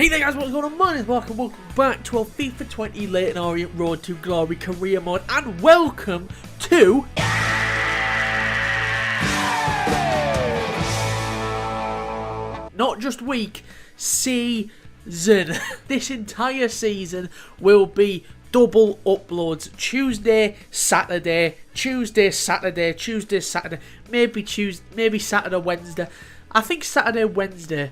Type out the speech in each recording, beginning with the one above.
Hey there guys, what's going on? My name is Mark and welcome back to our FIFA 20 Leyton Orient Road to Glory career mode, and welcome to not just week, season. This entire season will be double uploads: Tuesday, Saturday, Tuesday, Saturday, Tuesday, Saturday, maybe Saturday, Wednesday. I think Saturday, Wednesday.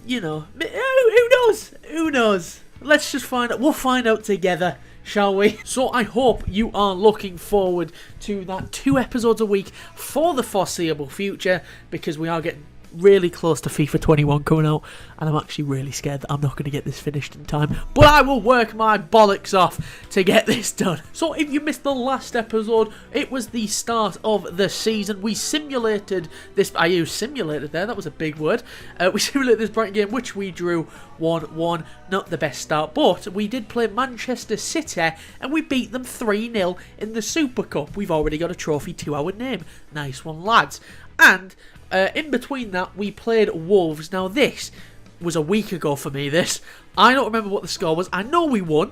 You know, who knows? Who knows? Let's just find out. We'll find out together, shall we? So I hope you are looking forward to that 2 episodes a week for the foreseeable future, because we are getting really close to FIFA 21 coming out, and I'm actually really scared that I'm not going to get this finished in time, but I will work my bollocks off to get this done. So if you missed the last episode, it was the start of the season. We simulated this. I used simulated there, that was a big word. We simulated this Brighton game, which we drew 1-1. Not the best start, but we did play Manchester City and we beat them 3-0 in the Super Cup. We've already got a trophy to our name. Nice one, lads. And in between that, we played Wolves. Now, this was a week ago for me, this. I don't remember what the score was. I know we won.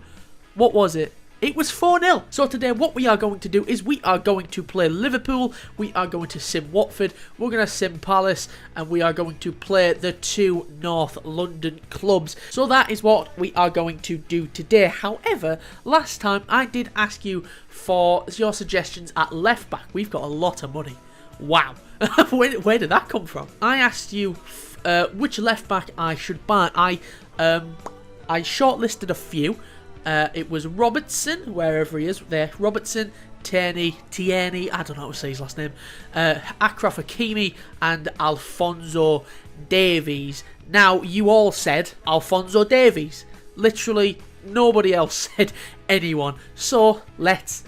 What was it? It was 4-0. So today, what we are going to do is we are going to play Liverpool. We are going to sim Watford. We're going to sim Palace. And we are going to play the 2 North London clubs. So that is what we are going to do today. However, last time I did ask you for your suggestions at left back. We've got a lot of money. Wow. Where did that come from? I asked you which left back I should buy. I shortlisted a few. It was Robertson, wherever he is there. Robertson, Tierney, I don't know how to say his last name. Achraf Hakimi and Alphonso Davies. Now, you all said Alphonso Davies. Literally nobody else said anyone. So let's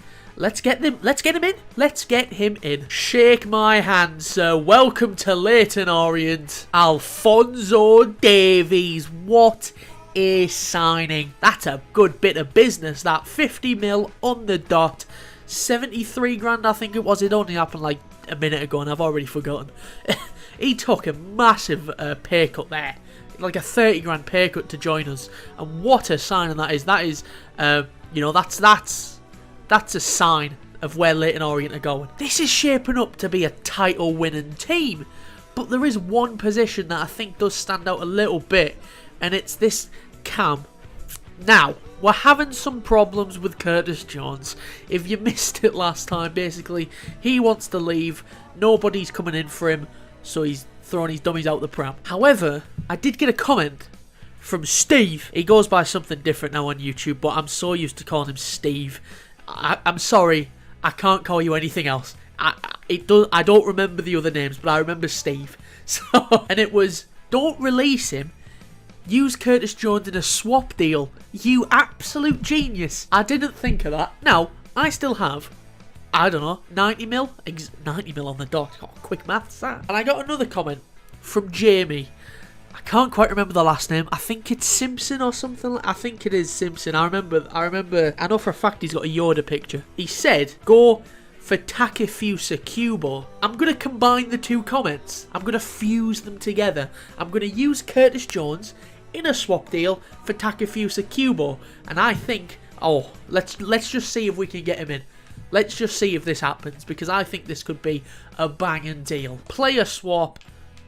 get him in. Let's get him in. Shake my hand, sir. Welcome to Leyton Orient. Alphonso Davies. What a signing. That's a good bit of business, that. 50 mil on the dot. 73 grand, I think it was. It only happened like a minute ago and I've already forgotten. He took a massive pay cut there. Like a 30 grand pay cut to join us. And what a signing that is. That is, you know, that's a sign of where Leyton Orient are going. This is shaping up to be a title-winning team. But there is one position that I think does stand out a little bit, and it's this cam. Now, we're having some problems with Curtis Jones. If you missed it last time, basically, he wants to leave. Nobody's coming in for him, so he's throwing his dummies out the pram. However, I did get a comment from Steve. He goes by something different now on YouTube, but I'm so used to calling him Steve. I'm sorry, I can't call you anything else. I don't remember the other names, but I remember Steve. So, and it was, don't release him. Use Curtis Jones in a swap deal. You absolute genius. I didn't think of that. Now, I still have, I don't know, 90 mil? 90 mil on the dot. Oh, quick maths, that. And I got another comment from Jamie. I can't quite remember the last name. I think it's Simpson or something. I think it is Simpson. I know for a fact he's got a Yoda picture. He said, go for Takefusa Kubo. I'm going to combine the 2 comments. I'm going to fuse them together. I'm going to use Curtis Jones in a swap deal for Takefusa Kubo. And I think, oh, let's just see if we can get him in. Let's just see if this happens, because I think this could be a banging deal. Player swap,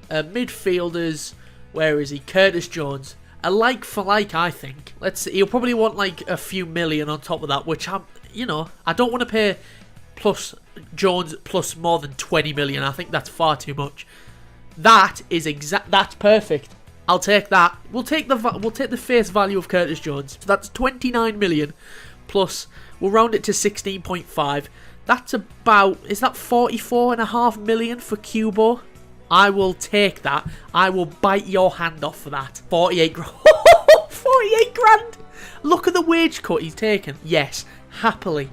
midfielders. Where is he? Curtis Jones. A like for like, I think. Let's see. He'll probably want like a few million on top of that, which I don't want to pay plus Jones plus more than 20 million. I think that's far too much. That's perfect. I'll take that. We'll take the face value of Curtis Jones. So that's 29 million plus. We'll round it to 16.5. That's about, is that 44.5 million for Kubo? I will take that. I will bite your hand off for that. 48 grand. 48 grand! Look at the wage cut he's taken. Yes, happily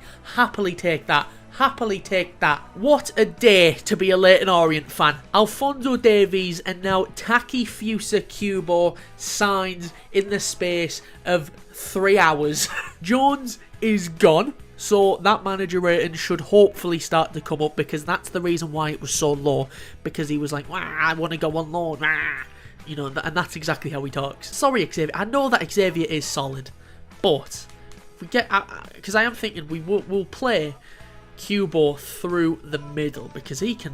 take that. Happily take that. What a day to be a Leyton Orient fan. Alphonso Davies and now Takefusa Kubo signs in the space of 3 hours. Jones is gone. So that manager rating should hopefully start to come up, because that's the reason why it was so low. Because he was like, I want to go on loan. You know, and that's exactly how he talks. Sorry, Xavier. I know that Xavier is solid, but if we get, because I am thinking we'll play Cubo through the middle, because he can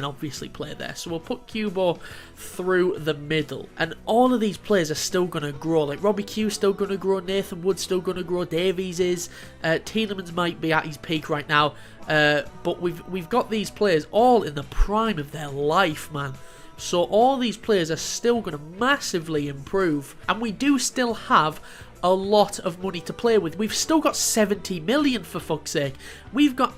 obviously play there. So we'll put Cubo through the middle, and all of these players are still going to grow. Like Robbie Q's still going to grow, Nathan Wood's still going to grow, Davies is, Tielemans might be at his peak right now, but we've got these players all in the prime of their life, man. So all these players are still going to massively improve, and we do still have a lot of money to play with. We've still got 70 million, for fuck's sake. We've got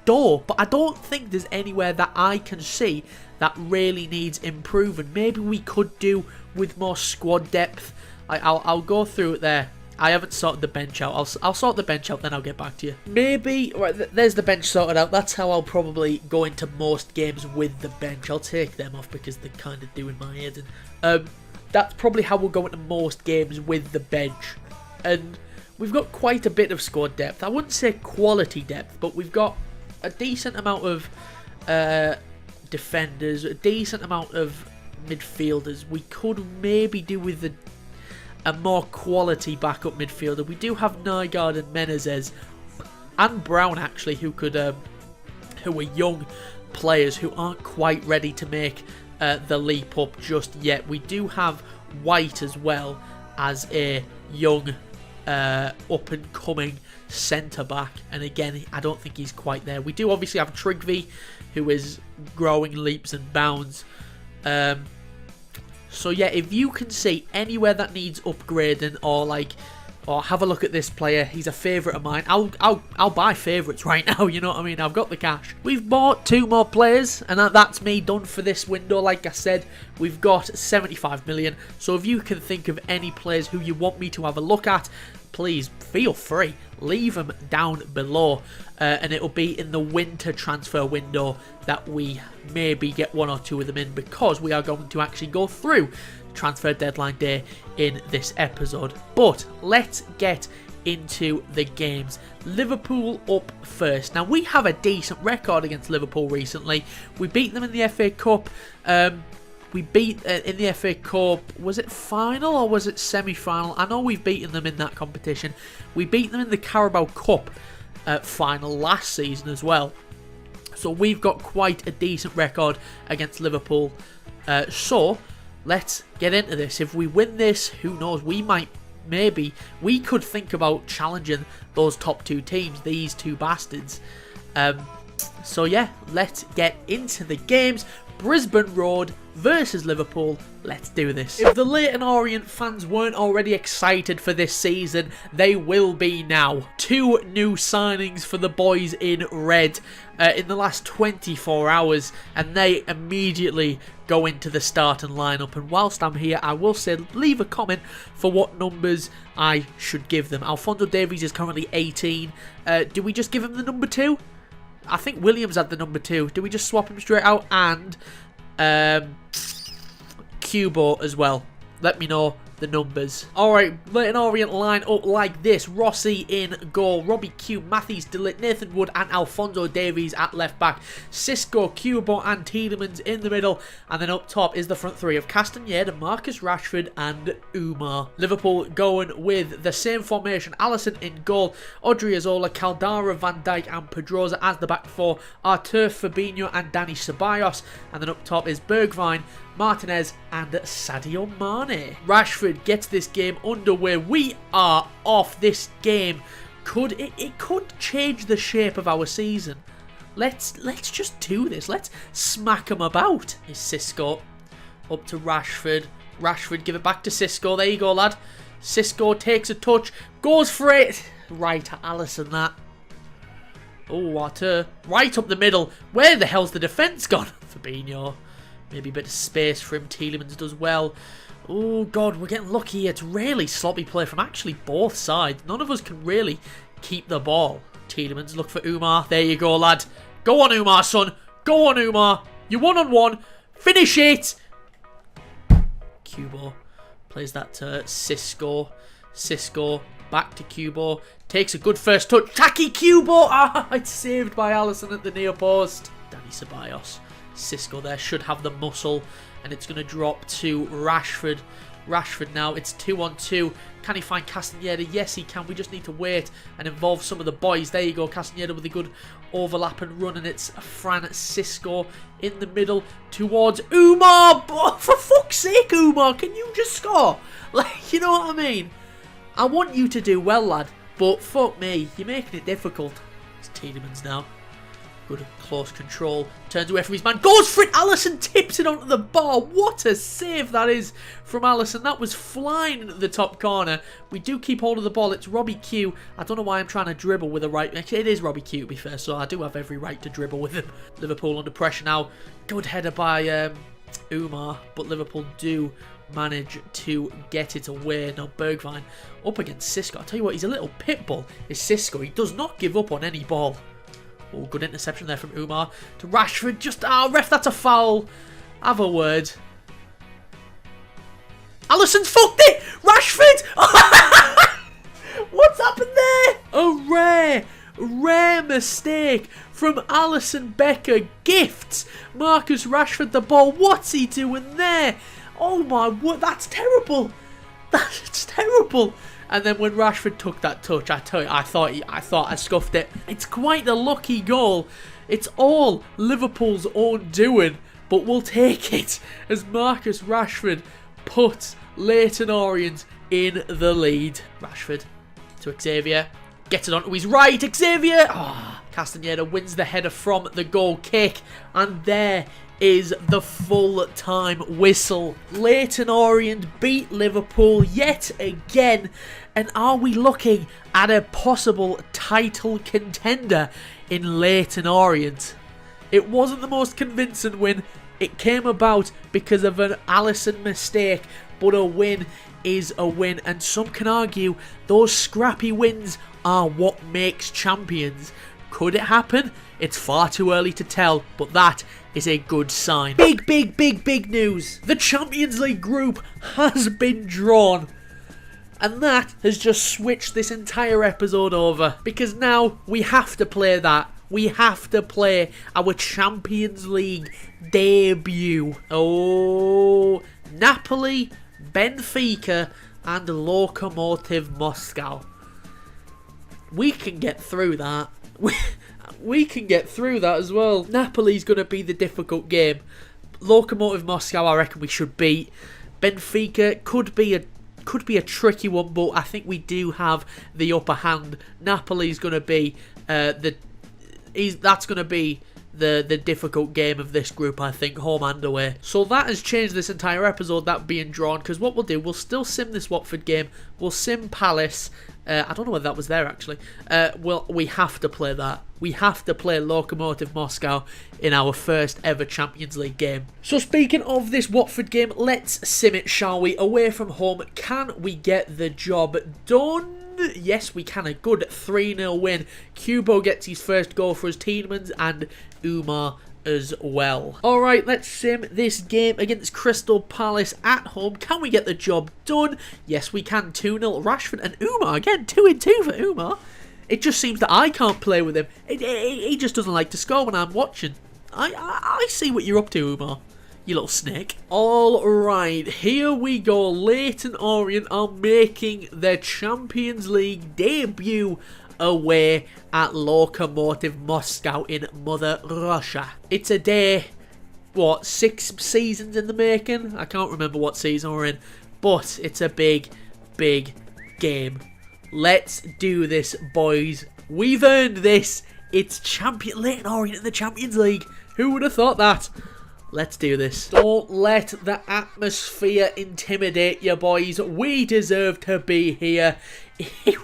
dough, but I don't think there's anywhere that I can see that really needs improving. Maybe we could do with more squad depth. I'll go through it there. I haven't sorted the bench out. I'll sort the bench out, then I'll get back to you. Maybe, right, there's the bench sorted out. That's how I'll probably go into most games with the bench. I'll take them off because they're kind of doing my head in. That's probably how we'll go into most games with the bench. And we've got quite a bit of squad depth. I wouldn't say quality depth, but we've got a decent amount of defenders, a decent amount of midfielders. We could maybe do with a more quality backup midfielder. We do have Nygaard and Menezes and Brown, actually, who are young players who aren't quite ready to make the leap up just yet. We do have White as well as a young up and coming centre back, and again I don't think he's quite there. We do obviously have Trygve, who is growing leaps and bounds. So yeah, if you can see anywhere that needs upgrading, or have a look at this player, he's a favourite of mine. I'll buy favourites right now, you know what I mean? I've got the cash. We've bought 2 more players, and that's me done for this window. Like I said, we've got 75 million. So if you can think of any players who you want me to have a look at, please feel free. Leave them down below, and it'll be in the winter transfer window that we maybe get 1 or 2 of them in, because we are going to actually go through transfer deadline day in this episode. But let's get into the games. Liverpool up first. Now, we have a decent record against Liverpool recently. We beat them in the FA Cup. We beat in the FA Cup, was it final or was it semi-final? I know we've beaten them in that competition. We beat them in the Carabao Cup final last season as well. So we've got quite a decent record against Liverpool. So let's get into this. If we win this, who knows, we could think about challenging those top 2 teams, these 2 bastards. So yeah, let's get into the games. Brisbane Road versus Liverpool. Let's do this. If the Leyton Orient fans weren't already excited for this season, they will be now. 2 new signings for the boys in red in the last 24 hours, and they immediately go into the starting lineup. And whilst I'm here, I will say leave a comment for what numbers I should give them. Alphonso Davies is currently 18. Do we just give him the number 2? I think Williams had the number 2. Do we just swap him straight out? And Cubo as well. Let me know the numbers. Alright, Leyton Orient line up like this. Rossi in goal. Robbie Q, Matthews, DeLitt, Nathan Wood and Alphonso Davies at left back. Cisco, Cubo and Tielemans in the middle. And then up top is the front 3 of Castagneda, Marcus Rashford and Umar. Liverpool going with the same formation. Alisson in goal. Odriozola, Caldara, Van Dijk and Pedroza as the back 4. Artur, Fabinho and Danny Ceballos. And then up top is Bergwijn, Martinez and Sadio Mane. Rashford gets this game underway. We are off. This game could change the shape of our season. Let's just do this. Let's smack them about. Is Cisco up to Rashford? Rashford, give it back to Cisco. There you go, lad. Cisco takes a touch, goes for it. Right at Alisson, that. Oh, Artur. Right up the middle. Where the hell's the defence gone? Fabinho. Maybe a bit of space for him. Tielemans does well. Oh, God, we're getting lucky. It's really sloppy play from actually both sides. None of us can really keep the ball. Tielemans, look for Umar. There you go, lad. Go on, Umar, son. Go on, Umar. You're 1-on-1. Finish it. Cubo plays that to Cisco. Cisco back to Cubo. Takes a good first touch. Tacky Cubo. Ah, it's saved by Alisson at the near post. Danny Ceballos. Cisco there should have the muscle, and it's going to drop to Rashford. Rashford now, it's 2-on-2. Can he find Castaneda? Yes, he can. We just need to wait and involve some of the boys. There you go, Castaneda with a good overlap and run, and it's Francisco in the middle towards Umar. Oh, for fuck's sake, Umar, can you just score? Like, you know what I mean? I want you to do well, lad, but fuck me, you're making it difficult. It's Tielemans now. Good close control. Turns away from his man. Goes for it. Alisson tips it onto the bar. What a save that is from Alisson. That was flying into the top corner. We do keep hold of the ball. It's Robbie Q. I don't know why I'm trying to dribble with the right. Actually, it is Robbie Q, to be fair, so I do have every right to dribble with him. Liverpool under pressure now. Good header by Umar, but Liverpool do manage to get it away. Now Bergwijn up against Cisco. I'll tell you what, he's a little pit bull, is Cisco. He does not give up on any ball. Oh, good interception there from Umar to Rashford. Just, ref, that's a foul. Have a word. Alisson's fucked it. Rashford. What's happened there? A rare mistake from Alisson Becker. Gifts Marcus Rashford the ball. What's he doing there? Oh my word, that's terrible. That's terrible. And then when Rashford took that touch, I tell you, I thought I scuffed it. It's quite a lucky goal. It's all Liverpool's own doing, but we'll take it as Marcus Rashford puts Leyton Orient in the lead. Rashford to Xavier. Gets it onto his right. Xavier! Castaneda wins the header from the goal kick. And there is the full-time whistle. Leyton Orient beat Liverpool yet again. And are we looking at a possible title contender in Leyton Orient? It wasn't the most convincing win. It came about because of an Alisson mistake. But a win is a win. And some can argue those scrappy wins are what makes champions. Could it happen? It's far too early to tell, but that is a good sign. Big news. The Champions League group has been drawn. And that has just switched this entire episode over. Because now we have to play that. We have to play our Champions League debut. Oh, Napoli, Benfica and Lokomotiv Moscow. We can get through that. We can get through that as well. Napoli's going to be the difficult game. Lokomotiv Moscow, I reckon we should beat. Benfica could be a tricky one, but I think we do have the upper hand. Napoli's going to be that's going to be the difficult game of this group, I think, home and away. So that has changed this entire episode, that being drawn, because what we'll do, we'll still sim this Watford game. We'll sim Palace. I don't know whether that was there, actually. Well, we have to play that. We have to play Lokomotiv Moscow in our first ever Champions League game. So speaking of this Watford game, let's sim it, shall we? Away from home, can we get the job done? Yes, we can. A good 3-0 win. Kubo gets his first goal for his Tielemans and Umar as well. Alright, let's sim this game against Crystal Palace at home. Can we get the job done? Yes, we can. 2-0. Rashford and Umar. Again, 2-2 for Umar. It just seems that I can't play with him. He just doesn't like to score when I'm watching. I see what you're up to, Umar. You little snake. Alright, here we go. Leyton Orient are making their Champions League debut away at Lokomotiv Moscow in Mother Russia. It's a day, what, 6 seasons in the making? I can't remember what season we're in, but it's a big game. Let's do this, boys. We've earned this. It's Leyton Orient in the Champions League. Who would have thought that? Let's do this. Don't let the atmosphere intimidate you, boys. We deserve to be here.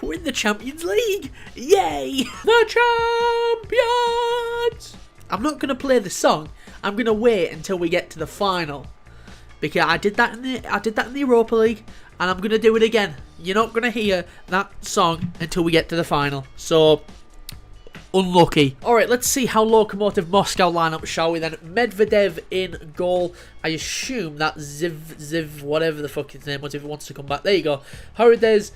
We're in the Champions League. Yay! The champions! I'm not going to play the song. I'm going to wait until we get to the final. Because I did that in the Europa League, and I'm going to do it again. You're not going to hear that song until we get to the final. So, unlucky. Alright, let's see how Lokomotiv Moscow line up, shall we then? Medvedev in goal. I assume that Ziv, whatever the fuck his name was, if he wants to come back. There you go. Harides,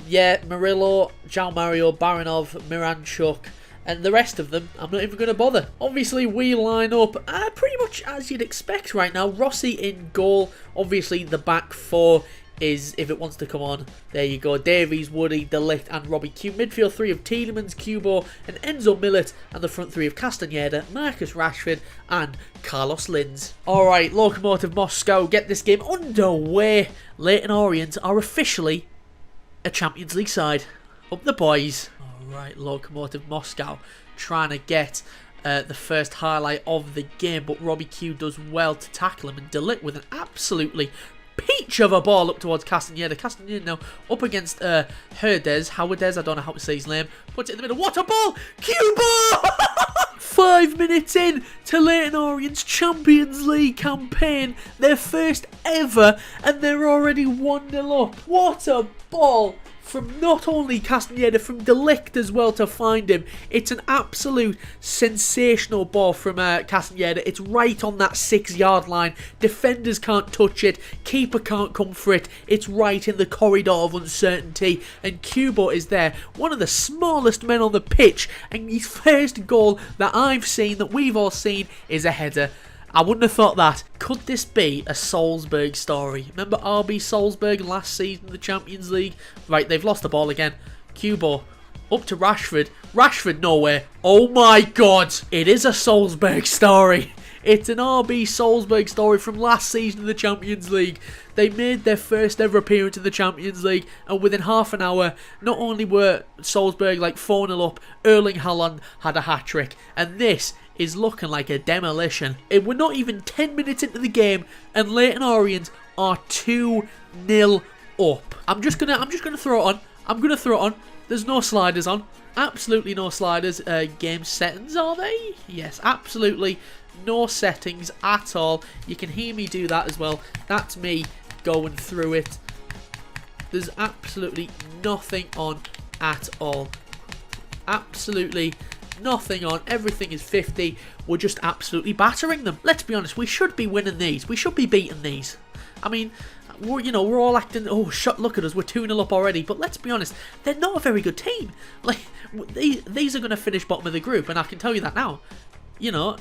yeah, Murillo, João Mario, Baranov, Miranchuk, And the rest of them, I'm not even going to bother. Obviously, we line up pretty much as you'd expect right now. Rossi in goal. Obviously, the back four is, if it wants to come on, there you go. Davies, Woody, De Ligt and Robbie Q. Midfield three of Tielemans, Cubo and Enzo Millet. And the front three of Castagneda, Marcus Rashford and Carlos Linz. Alright, Lokomotiv Moscow get this game underway. Leyton Orient are officially a Champions League side. Up the boys. Alright, Lokomotiv Moscow trying to get the first highlight of the game, but Robbie Q does well to tackle him, and De Ligt with an absolutely peach of a ball up towards Castagneda. Castagneda now up against Herdez, I don't know how to say his name, puts it in the middle. What a ball! Cuba! 5 minutes in to Leyton Orient's Champions League campaign, their first ever, and they're already 1-0 up. What a ball! From not only Castagneda, from De Ligt as well to find him. It's an absolute sensational ball from Castagneda. It's right on that 6-yard line. Defenders can't touch it. Keeper can't come for it. It's right in the corridor of uncertainty. And Cubo is there, one of the smallest men on the pitch. And his first goal that I've seen, that we've all seen, is a header. I wouldn't have thought that. Could this be a Salzburg story? Remember RB Salzburg last season in the Champions League? Right, they've lost the ball again. Cubo up to Rashford. Rashford nowhere. Oh my god. It is a Salzburg story. It's an RB Salzburg story from last season in the Champions League. They made their first ever appearance in the Champions League, and within half an hour, not only were Salzburg like 4-0 up, Erling Haaland had a hat-trick. And this is looking like a demolition. We're not even 10 minutes into the game, and Leyton Orient are 2-0 up. I'm just gonna throw it on. I'm gonna throw it on. There's no sliders on. Absolutely no sliders. Game settings, are they? Yes, absolutely no settings at all. You can hear me do that as well. That's me going through it. There's absolutely nothing on at all. Absolutely nothing on. Everything is 50. We're just absolutely battering them. Let's be honest, we should be winning these. We should be beating these. I mean, we're all acting, oh, look at us, we're 2-0 up already. But let's be honest, they're not a very good team. Like, these are going to finish bottom of the group, and I can tell you that now. You know,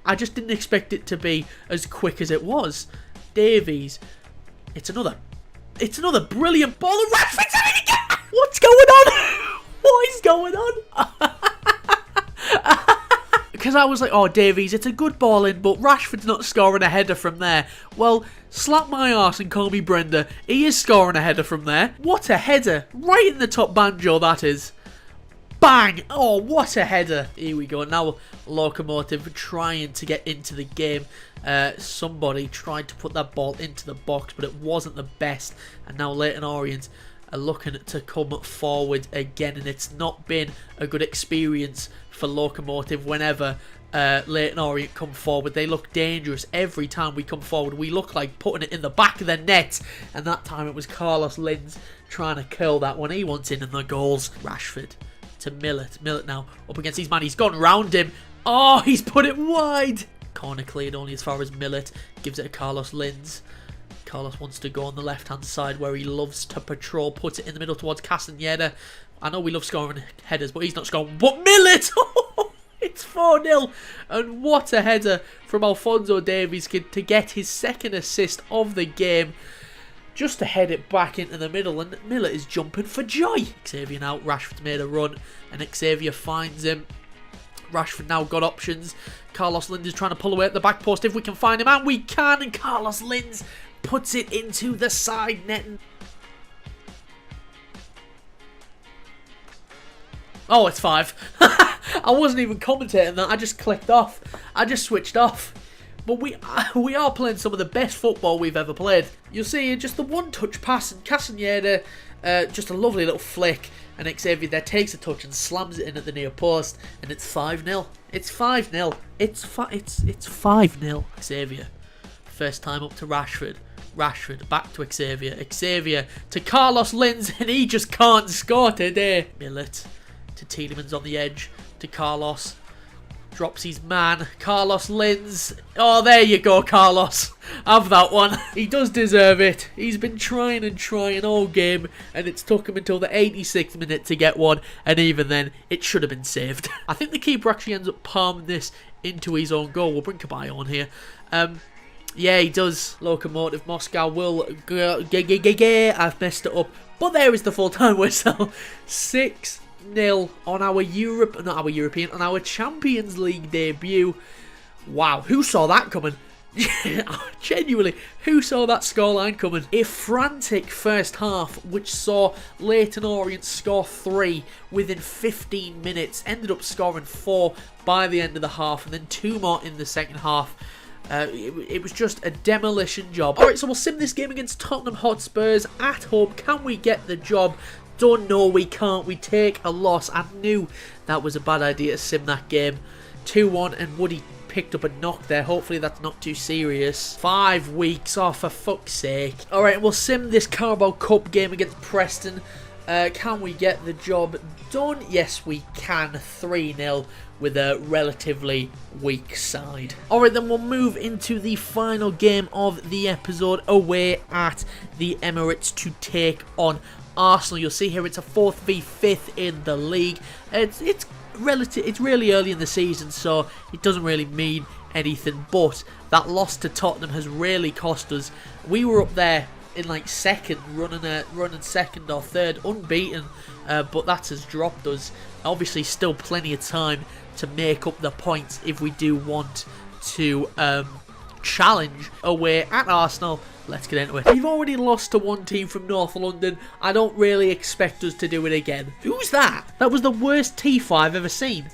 I just didn't expect it to be as quick as it was. Davies, it's another brilliant ball, and Rashford's having it again. What's going on? What is going on? Because I was like, oh, Davies, it's a good ball in, but Rashford's not scoring a header from there. Well, slap my arse and call me Brenda. He is scoring a header from there. What a header. Right in the top banjo, that is. Bang! Oh, what a header. Here we go. Now Lokomotiv trying to get into the game. Somebody tried to put that ball into the box, but it wasn't the best. And now Leyton Orient are looking to come forward again, and it's not been a good experience for Lokomotiv whenever Leyton Orient come forward. They look dangerous every time we come forward. We look like putting it in the back of the net, and that time it was Carlos Linz trying to curl that one. He wants in the goals. Rashford to Millet. Millet now up against his man. He's gone round him. Oh, he's put it wide. Corner cleared only as far as Millet. Gives it to Carlos Linz. Carlos wants to go on the left-hand side where he loves to patrol. Puts it in the middle towards Castagneda. I know we love scoring headers, but he's not scoring. But Millet! It's 4-0. And what a header from Alphonso Davies to get his second assist of the game. Just to head it back into the middle, and Millet is jumping for joy. Xavier now, Rashford's made a run, and Xavier finds him. Rashford now got options. Carlos Linz is trying to pull away at the back post if we can find him, and we can, and Carlos Linz puts it into the side net. Oh, it's 5. I wasn't even commentating that, I just clicked off. I just switched off. But we are playing some of the best football we've ever played. You'll see just the one-touch pass, and Castagneda, just a lovely little flick, and Xavier there takes a touch and slams it in at the near post, and it's 5-0. It's 5-0. It's 5-0. Xavier, first time up to Rashford. Rashford back to Xavier. Xavier to Carlos Linz, and he just can't score today. Millet to Tielemans on the edge, to Carlos. Drops his man, Carlos Lins. Oh, there you go, Carlos. Have that one. He does deserve it. He's been trying and trying all game, and it's took him until the 86th minute to get one, and even then, it should have been saved. I think the keeper actually ends up palming this into his own goal. We'll bring Kabay on here. Yeah, he does. Lokomotiv Moscow will... I've messed it up. But there is the full-time whistle. 6-0 on on our Champions League debut. Wow, who saw that coming? Genuinely, who saw that scoreline coming? A frantic first half, which saw Leyton Orient score 3 within 15 minutes. Ended up scoring 4 by the end of the half, and then 2 more in the second half. It was just a demolition job. Alright, so we'll sim this game against Tottenham Hotspurs at home. Can we get the job? Don't know, we can't. We take a loss. I knew that was a bad idea to sim that game. 2-1, and Woody picked up a knock there. Hopefully that's not too serious. 5 weeks, oh for fuck's sake. Alright, we'll sim this Carabao Cup game against Preston. Can we get the job done? Yes, we can. 3-0 with a relatively weak side. Alright, then we'll move into the final game of the episode away at the Emirates to take on Arsenal. You'll see here it's a 4th v 5th in the league. It's really early in the season, so it doesn't really mean anything, but that loss to Tottenham has really cost us. We were up there in like second, running second or third, unbeaten, but that has dropped us. Obviously still plenty of time to make up the points if we do want to challenge away at Arsenal. Let's get into it. We've already lost to one team from North London. I don't really expect us to do it again. Who's that? That was the worst T4 I've ever seen.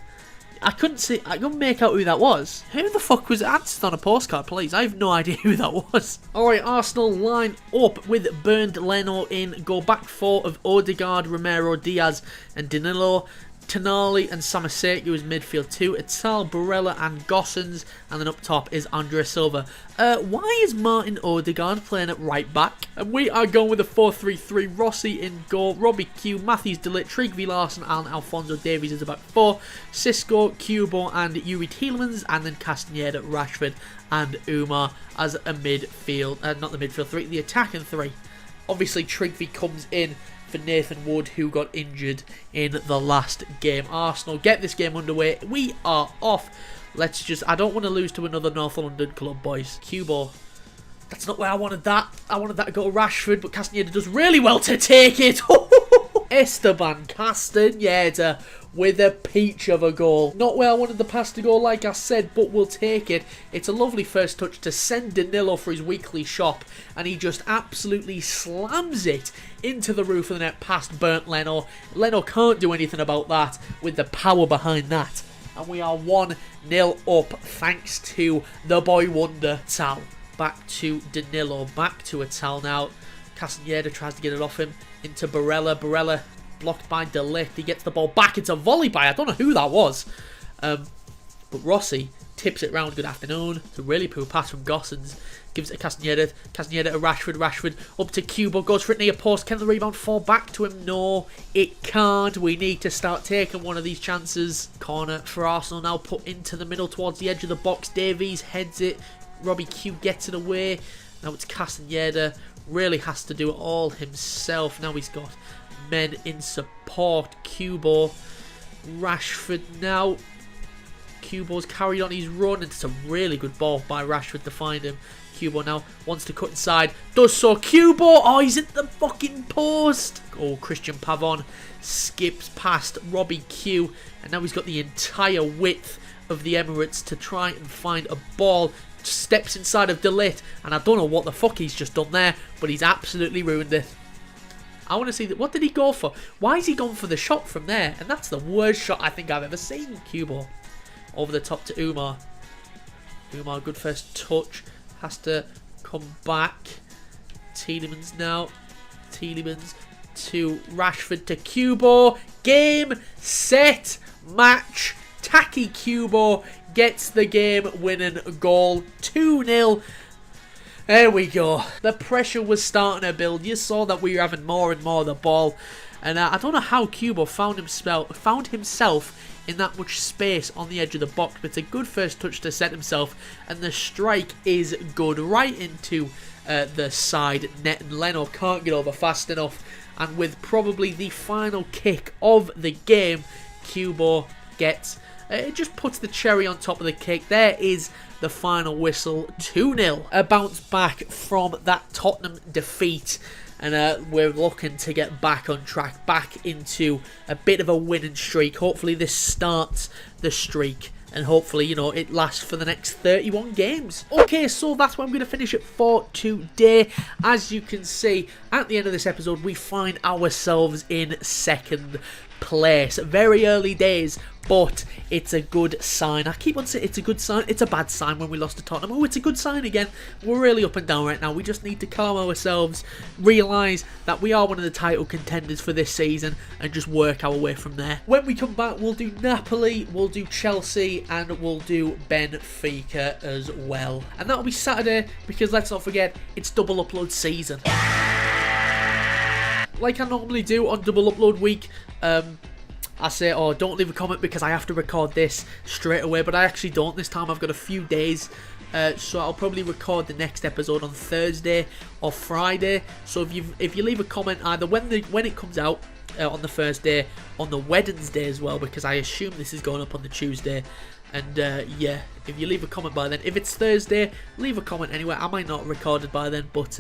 I couldn't make out who that was. Who the fuck was it? Answer on a postcard, please. I have no idea who that was. Alright, Arsenal line up with Bernd Leno in. Go back 4 of Odegaard, Romero, Diaz and Danilo. Tonali and Samaseki was midfield 2. Ital, Barella and Gossens. And then up top is Andre Silva. Why is Martin Odegaard playing at right back? And we are going with a 4-3-3. Rossi in goal. Robbie Q, Matthews De Ligt, Trygve Larsen and Alphonso Davies is about 4. Cisco, Cubo and Yuri Tielemans. And then Castaneda, Rashford and Umar as a midfield. Not the midfield 3, the attacking 3. Obviously Trygve comes in for Nathan Wood, who got injured in the last game. Arsenal get this game underway. We are off. Let's just... I don't want to lose to another North London club, boys. Cubo. That's not where I wanted that. I wanted that to go to Rashford, but Castaneda does really well to take it. Esteban Castaneda with a peach of a goal. Not where I wanted the pass to go, like I said, but we'll take it. It's a lovely first touch to send Danilo for his weekly shop, and he just absolutely slams it into the roof of the net past Bernd Leno. Leno can't do anything about that with the power behind that. And we are 1-0 up thanks to the boy wonder, Tal. Back to Danilo, back to Ital now. Castaneda tries to get it off him into Barella. Barella blocked by De Ligt. He gets the ball back. It's a volley by, I don't know who that was. But Rossi tips it round. Good afternoon. It's a really poor pass from Gossens. Gives it to Castaneda. Castaneda to Rashford. Rashford up to Cubo. Goes for it near post. Can the rebound fall back to him? No, it can't. We need to start taking one of these chances. Corner for Arsenal now put into the middle towards the edge of the box. Davies heads it. Robbie Q gets it away. Now it's Castaneda. Really has to do it all himself. Now he's got men in support. Cubo. Rashford now. Cubo's carried on his run. It's a really good ball by Rashford to find him. Cubo now wants to cut inside. Does so. Cubo. Oh, he's at the fucking post. Oh, Christian Pavon skips past Robbie Q. And now he's got the entire width of the Emirates to try and find a ball. Steps inside of De Ligt, and I don't know what the fuck he's just done there, but he's absolutely ruined it. I want to see that. What did he go for? Why is he gone for the shot from there? And that's the worst shot I think I've ever seen. Cubo over the top to Umar. Umar, good first touch. Has to come back. Tielemans now. Tielemans to Rashford to Cubo. Game, set, match. Tacky Cubo gets the game-winning goal. 2-0. There we go. The pressure was starting to build. You saw that we were having more and more of the ball. And I don't know how Cubo found himself in that much space on the edge of the box, but it's a good first touch to set himself, and the strike is good right into the side net, and Leno can't get over fast enough, and with probably the final kick of the game, Cubo gets, it just puts the cherry on top of the cake. There is the final whistle, 2-0. A bounce back from that Tottenham defeat, and we're looking to get back on track, back into a bit of a winning streak. Hopefully this starts the streak, and hopefully, you know, it lasts for the next 31 games. Okay, so that's where I'm going to finish it for today. As you can see, at the end of this episode, we find ourselves in second place. Very early days, but it's a good sign. I keep on saying it's a good sign. It's a bad sign when we lost to Tottenham. Oh, it's a good sign again. We're really up and down right now. We just need to calm ourselves, realise that we are one of the title contenders for this season, and just work our way from there. When we come back, we'll do Napoli, we'll do Chelsea, and we'll do Benfica as well. And that'll be Saturday, because let's not forget, it's double upload season. Like I normally do on double upload week, I say, oh, don't leave a comment because I have to record this straight away, but I actually don't this time. I've got a few days, so I'll probably record the next episode on Thursday or Friday. So if you leave a comment either when it comes out on the Thursday, on the Wednesday as well, because I assume this is going up on the Tuesday. And yeah, if you leave a comment by then, if it's Thursday, leave a comment anyway. I might not have recorded by then, but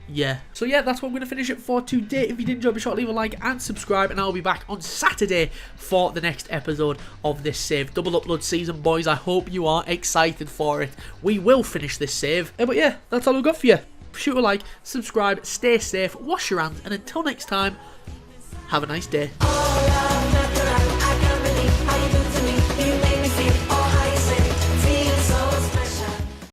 yeah. So yeah, that's what I'm going to finish it for today. If you did enjoy, be sure to leave a like and subscribe, and I'll be back on Saturday for the next episode of this save. Double upload season, boys. I hope you are excited for it. We will finish this save. But yeah, that's all I've got for you. Shoot a like, subscribe, stay safe, wash your hands, and until next time, have a nice day.